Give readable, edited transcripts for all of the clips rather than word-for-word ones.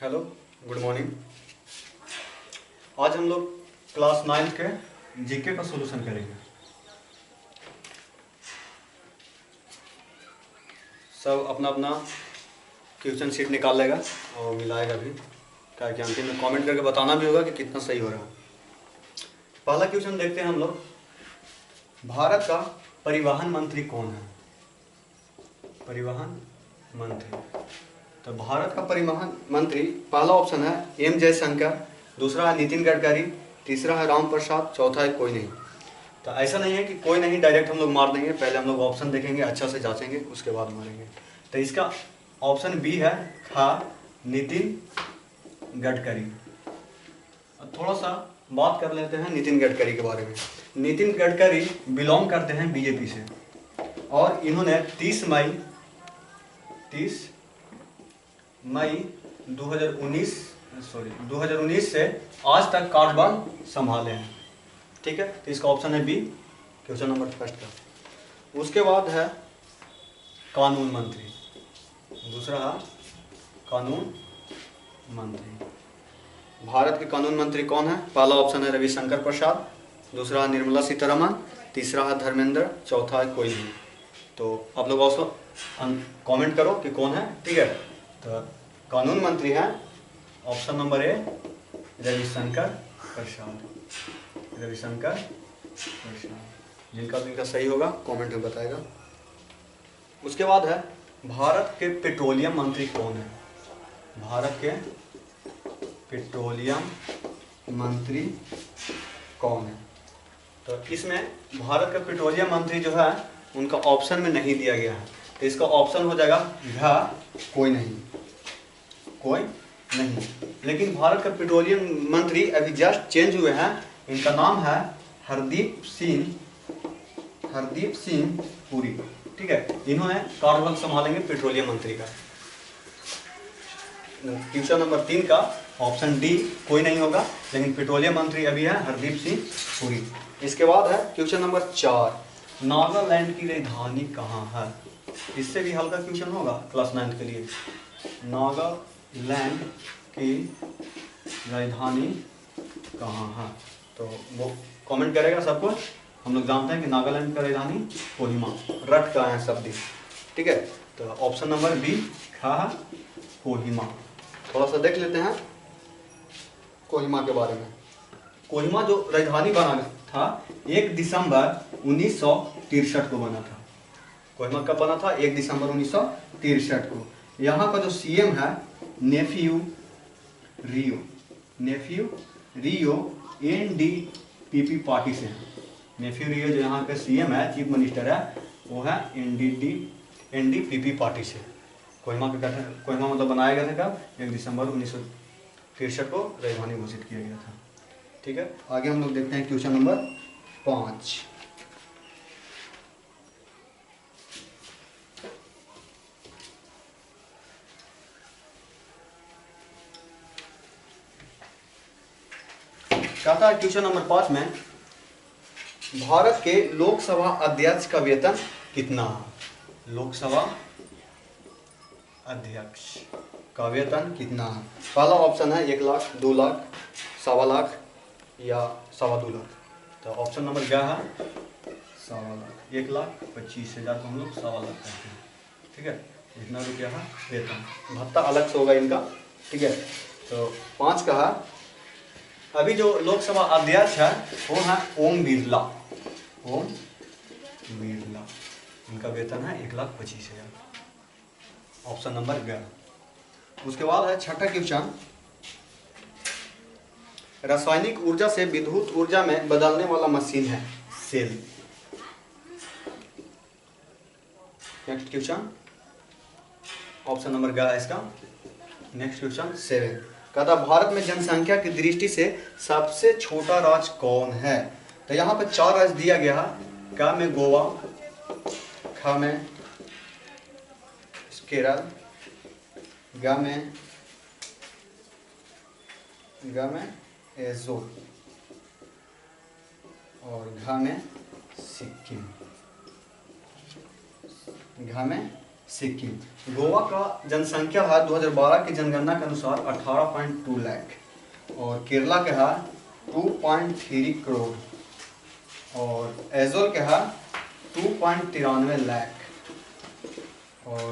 Hello, good morning. आज हम लोग क्लास 9 के जीके का सॉल्यूशन करेंगे। सब अपना अपना क्वेश्चन शीट निकाल लेगा और मिलाएगा भी, क्या कि अंतिम में कमेंट करके बताना भी होगा कि कितना सही हो रहा है। पहला क्वेश्चन देखते हैं हम लोग। भारत का परिवहन मंत्री कौन है? परिवहन मंत्री, तो भारत का परिवहन मंत्री पहला ऑप्शन है एम जयशंकर, दूसरा है नितिन गडकरी, तीसरा है राम प्रसाद, चौथा है कोई नहीं। तो ऐसा नहीं है कि कोई नहीं डायरेक्ट हम लोग मार देंगे, पहले हम लोग ऑप्शन देखेंगे, अच्छा से जांचेंगे, उसके बाद मारेंगे। तो इसका ऑप्शन बी है खा नितिन गडकरी। थोड़ा सा बात कर लेते हैं नितिन गडकरी के बारे में। नितिन गडकरी बिलोंग करते हैं बीजेपी से और इन्होंने 30 मई 2019 से आज तक कार्यभार संभाले हैं। ठीक है, तो इसका ऑप्शन है बी, क्वेश्चन नंबर फर्स्ट का। उसके बाद है कानून मंत्री, दूसरा है कानून मंत्री। भारत के कानून मंत्री कौन है? पहला ऑप्शन है रविशंकर प्रसाद, दूसरा है निर्मला सीतारमण, तीसरा है धर्मेंद्र, चौथा है कोई नहीं। तो आप लोग also कमेंट करो कि कौन है। ठीक है, तो कानून मंत्री हैं ऑप्शन नंबर ए रविशंकर प्रसाद। रविशंकर प्रसाद, जिनका सही होगा कमेंट में बताएगा। उसके बाद है भारत के पेट्रोलियम मंत्री कौन है? भारत के पेट्रोलियम मंत्री कौन है? तो इसमें भारत का पेट्रोलियम मंत्री जो है उनका ऑप्शन में नहीं दिया गया है, तो इसका ऑप्शन हो जाएगा घ कोई नहीं। कोई नहीं, लेकिन भारत का पेट्रोलियम मंत्री अभी जस्ट चेंज हुए हैं। इनका नाम है हरदीप सिंह पुरी। ठीक है, इन्होंने कार्यभार संभालेंगे पेट्रोलियम मंत्री का। क्वेश्चन नंबर 3 का ऑप्शन डी कोई नहीं होगा, लेकिन पेट्रोलियम मंत्री अभी है हरदीप सिंह पुरी। इसके बाद है क्वेश्चन नंबर 4, नागालैंड की राजधानी कहाँ है? इससे भी हल्का क्वेश्चन होगा क्लास 9 के लिए। नागालैंड की राजधानी कहाँ है? तो वो कमेंट करेगा सबको। हम लोग जानते हैं कि नागालैंड का राजधानी कोहिमा, रट का है शब्द। ठीक है, तो ऑप्शन नंबर बी खा कोहिमा। थोड़ा सा देख लेते हैं कोहिमा के बारे में। कोहिमा जो राजधानी बना था 1 दिसंबर 1963 को बना था। कोहिमा कब बना था? 1 दिसंबर 1963 को। यहाँ का जो सीएम है नेफ्यू रियो एनडीपीपी पार्टी से है। नेफ्यू रियो जो यहाँ के सीएम है, चीफ मिनिस्टर है, वो है एनडीपीपी पार्टी से। कोहिमा का गठन, कोहिमा मतलब बनाया गया था कब? 1 दिसंबर 1963 को राजधानी घोषित किया गया था। ठीक है, आगे हम लोग देखते हैं क्वेश्चन नंबर 5। कहता है क्वेश्चन नंबर 5 में भारत के लोकसभा अध्यक्ष का वेतन कितना है? लोकसभा अध्यक्ष का वेतन कितना है? पहला ऑप्शन है 1 लाख, 2 लाख, 1.25 लाख या 2.25 लाख। तो ऑप्शन नंबर क्या है? 1.25 लाख। 1,25,000 को हम लोग 1.25 लाख कहते हैं। ठीक है, इतना रुपया है वेतन, भत्ता अलग से होगा इनका। ठीक है, तो 5 का है अभी जो लोकसभा अध्यक्ष है वो है ओम बिरला। इनका वेतन है 1,25,000। Option number 11। उसके बाद है छठा क्वेश्चन, रासायनिक ऊर्जा से विद्युत ऊर्जा में बदलने वाला मशीन है cell. Next question, option number 11 है इसका। नेक्स्ट क्वेश्चन 7, कहता भारत में जनसंख्या की दृष्टि से सबसे छोटा राज्य कौन है? तो यहाँ पे 4 राज्य दिया गया है। क में गोवा, ख में केरल, ग में एजो और घ में सिक्किम। घ में सिक्किम। गोवा का जनसंख्या है 2012 की जनगणना के अनुसार 18.2 लाख और केरला के है 2.3 करोड़ और एजोल के है 2.93 लाख और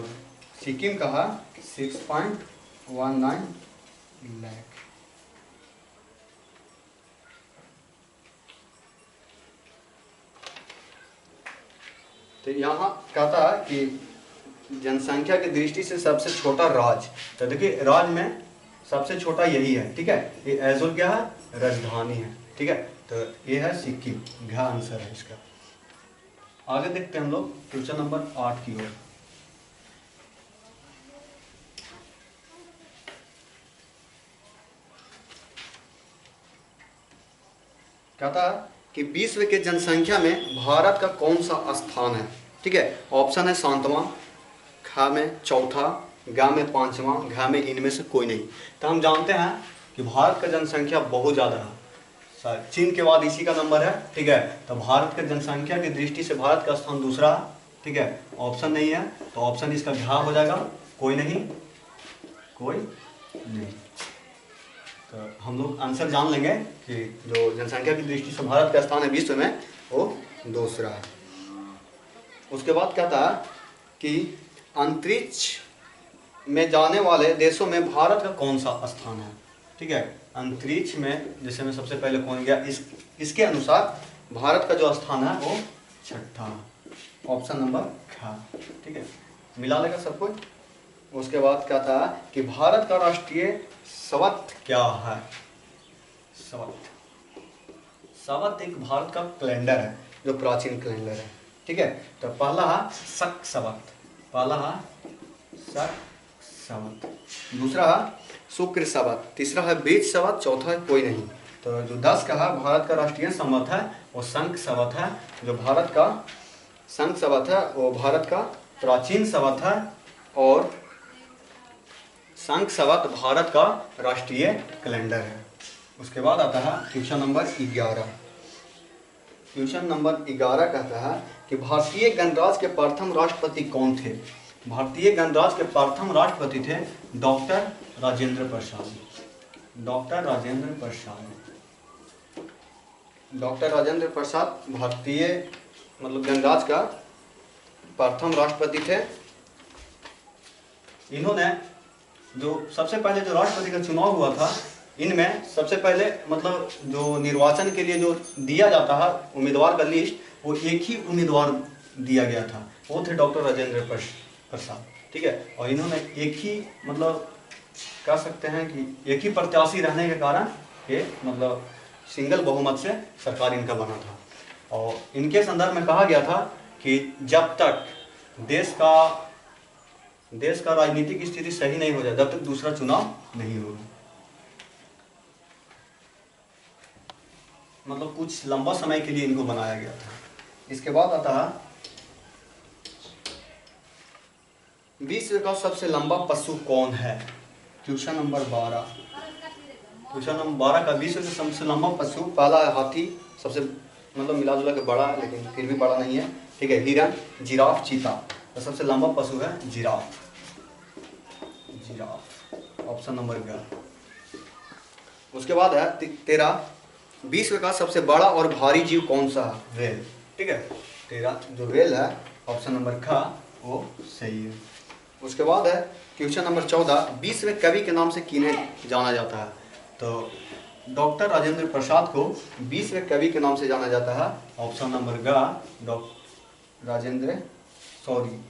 सिक्किम का है 6.19 लाख। तो यहाँ कहता है कि जनसंख्या की दृष्टि से सबसे छोटा राज्य, तो देखिए राज्य में सबसे छोटा यही है, ठीक है। ये एजोल क्या है, राजधानी है, ठीक है। तो ये है सिक्किम, घ आंसर है इसका। आगे देखते हैं हम लोग क्वेश्चन नंबर 8 की ओर। कहता है कि विश्व के जनसंख्या में भारत का कौन सा स्थान है, ठीक है। ऑप्शन है 7वां, ख में चौथा, ग में 5वां, घ में इनमें से कोई नहीं। तो हम जानते हैं कि भारत का जनसंख्या बहुत ज़्यादा है, चीन के बाद इसी का नंबर है, ठीक है। तो भारत के जनसंख्या की दृष्टि से भारत का स्थान दूसरा है, ठीक है। ऑप्शन नहीं है तो ऑप्शन इसका घ हो जाएगा, कोई नहीं, कोई नहीं। तो हम लोग आंसर जान लेंगे कि जो जनसंख्या की दृष्टि से भारत का स्थान है विश्व में वो दूसरा है। उसके बाद कहता है कि अंतरिक्ष में जाने वाले देशों में भारत का कौन सा स्थान है, ठीक है। अंतरिक्ष में जैसे मैं सबसे पहले कौन गया, इसके अनुसार भारत का जो स्थान है वो छठा, ऑप्शन नंबर ख, ठीक है। मिला लेगा सब कुछ। उसके बाद कहता है कि भारत का राष्ट्रीय शब्द क्या है। शब्द एक भारत का कैलेंडर है जो प्राचीन कैलेंडर है, ठीक है। तो पहला है शक शब्द, पहला है शक शब्द, दूसरा है शुक्र शब्द, तीसरा है बीज शब्द, चौथा है कोई नहीं। तो जो 10 का है भारत का राष्ट्रीय शब्द है वो शंख शब्द है, जो भारत का शंख शब्द है वो भारत का प्राचीन शब्द है और शंख शब्द भारत का राष्ट्रीय कैलेंडर है। उसके बाद आता है क्वेश्चन नंबर 11। क्वेश्चन नंबर 11 कहता है कि भारतीय गणराज्य के प्रथम राष्ट्रपति कौन थे। भारतीय गणराज्य के प्रथम राष्ट्रपति थे doctor Rajendra Prasad. Doctor Rajendra Prasad, doctor Rajendra Prasad भारतीय मतलब गणराज्य का प्रथम राष्ट्रपति थे। इन्होंने जो सबसे पहले जो राष्ट्रपति का चुनाव हुआ था, इनमें सबसे पहले मतलब जो निर्वाचन के लिए जो दिया जाता है उम्मीदवार का लिस्ट, वो एक ही उम्मीदवार दिया गया था, वो थे डॉक्टर राजेंद्र प्रसाद, ठीक है। और इन्होंने एक ही मतलब कह सकते हैं कि एक ही प्रत्याशी रहने के कारण ये मतलब सिंगल बहुमत से सरकार इनका बना था। और इनके संदर्भ में कहा गया था कि जब तक देश का राजनीतिक स्थिति सही नहीं हो जाए जब तक दूसरा चुनाव नहीं होगा। मतलब कुछ लंबा समय के लिए इनको बनाया गया था। इसके बाद आता है विश्व का सबसे लंबा पशु कौन है। Question number 12। क्वेश्चन नंबर 12 का विश्व का सबसे लंबा पशु, पहला है हाथी, सबसे मतलब मिला जुला के बड़ा है लेकिन फिर भी बड़ा नहीं है, ठीक है। हिरन, जिराफ, चीता, तो सबसे लंबा पशु है जिराफ। Giraffe option number 11। उसके बाद है 13 विश्व का सबसे बड़ा और भारी जीव कौन सा है। वेल, ठीक है। 13 जो वेल है ऑप्शन नंबर ख वो सही है। उसके बाद है क्वेश्चन नंबर 14 विश्व कवि के नाम से किन्हें जाना जाता है। तो डॉक्टर राजेंद्र प्रसाद को विश्व कवि के नाम से जाना जाता है, ऑप्शन नंबर ग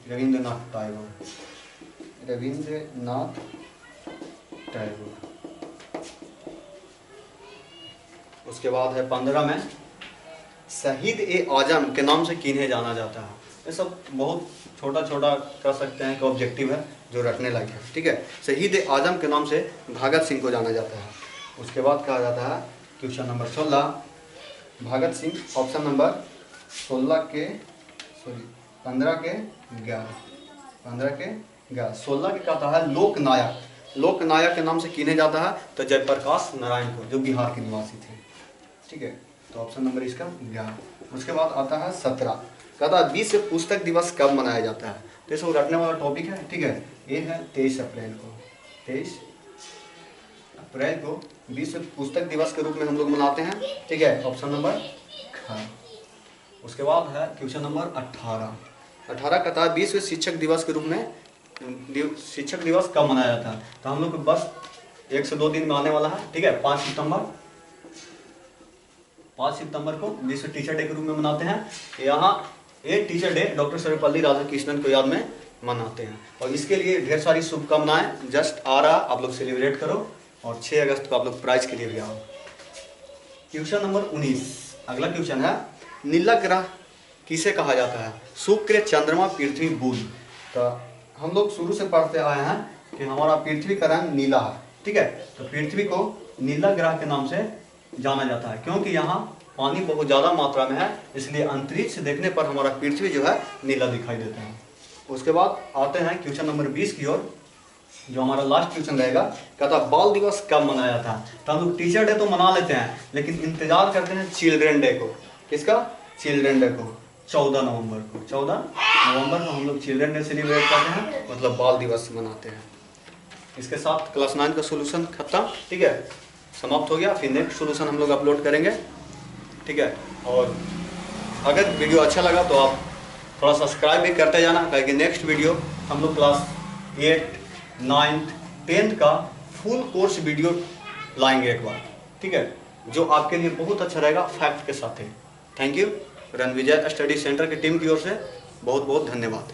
रविंद्रनाथ टैगोर। रविंद्रनाथ टैगोर। उसके बाद है 15 में शहीद ए आजम के नाम से किन्हें जाना जाता है। ये सब बहुत छोटा छोटा कह सकते हैं कि ऑब्जेक्टिव है जो रखने लायक है, ठीक है। शहीद ए आजम के नाम से भगत सिंह को जाना जाता है। उसके बाद कहा जाता है question number 16 Bhagat Singh, option number 15 के 11 16 के कहता है लोकनायक। लोकनायक के नाम से किन्हें जाता है तो जयप्रकाश नारायण को, जो बिहार के निवासी थे, ठीक है। तो ऑप्शन नंबर इसका 11। उसके बाद आता है 17 कहता है विश्व पुस्तक दिवस कब मनाया जाता है। तो ये सब रटने वाला टॉपिक है, ठीक है। ये है 23 अप्रैल को, 23 अप्रैल को विश्व पुस्तक दिवस के रूप में हम लोग मनाते हैं, ठीक है। ऑप्शन नंबर ख। उसके बाद है क्वेश्चन नंबर 18 का था विश्व शिक्षक दिवस के रूप में शिक्षक दिवस कब मनाया जाता है। तो हम लोग को बस 1 से 2 दिन में आने वाला है, ठीक है। 5 सितंबर को विश्व टीचर डे के रूप में मनाते हैं। यहाँ ये teacher day doctor Sarvepalli Radhakrishnan को याद में मनाते हैं, और इसके लिए ढेर सारी शुभकामनाएं। जस्ट आ रहा, आप लोग सेलिब्रेट करो, और 6 अगस्त को आप लोग प्राइज के लिए भी आओ। क्वेश्चन नंबर 19, अगला क्वेश्चन है नीला ग्रह किसे कहा जाता है। शुक्र, चंद्रमा, पृथ्वी, बुध। तो हम लोग शुरू से पढ़ते आए हैं कि हमारा पृथ्वी का रंग नीला है, ठीक है। तो पृथ्वी को नीला ग्रह के नाम से जाना जाता है, क्योंकि यहाँ पानी बहुत ज़्यादा मात्रा में है, इसलिए अंतरिक्ष से देखने पर हमारा पृथ्वी जो है नीला दिखाई देता है। उसके बाद आते हैं क्वेश्चन नंबर 20 की ओर, जो हमारा लास्ट क्वेश्चन रहेगा। कहता बाल दिवस कब मनाया था। तो हम लोग टीचर डे तो मना लेते हैं, लेकिन इंतजार करते हैं चिल्ड्रन डे को। किसका? चिल्ड्रन डे को। 14 नवंबर को, 14 नवंबर को हम लोग चिल्ड्रन डे सेलिब्रेट करते हैं, मतलब बाल दिवस मनाते हैं। इसके साथ क्लास 9 का सोल्यूशन खत्म, ठीक है, समाप्त हो गया। फिर नेक्स्ट सोल्यूशन हम लोग अपलोड करेंगे, ठीक है। और अगर वीडियो अच्छा लगा तो आप थोड़ा सब्सक्राइब भी करते जाना, क्योंकि नेक्स्ट वीडियो हम लोग क्लास 8, 9th, 10th का फुल कोर्स वीडियो लाएंगे एक बार, ठीक है, जो आपके लिए बहुत अच्छा रहेगा फैक्ट के साथ। Thank you. Ranvijay study centre की टीम की ओर से बहुत बहुत धन्यवाद।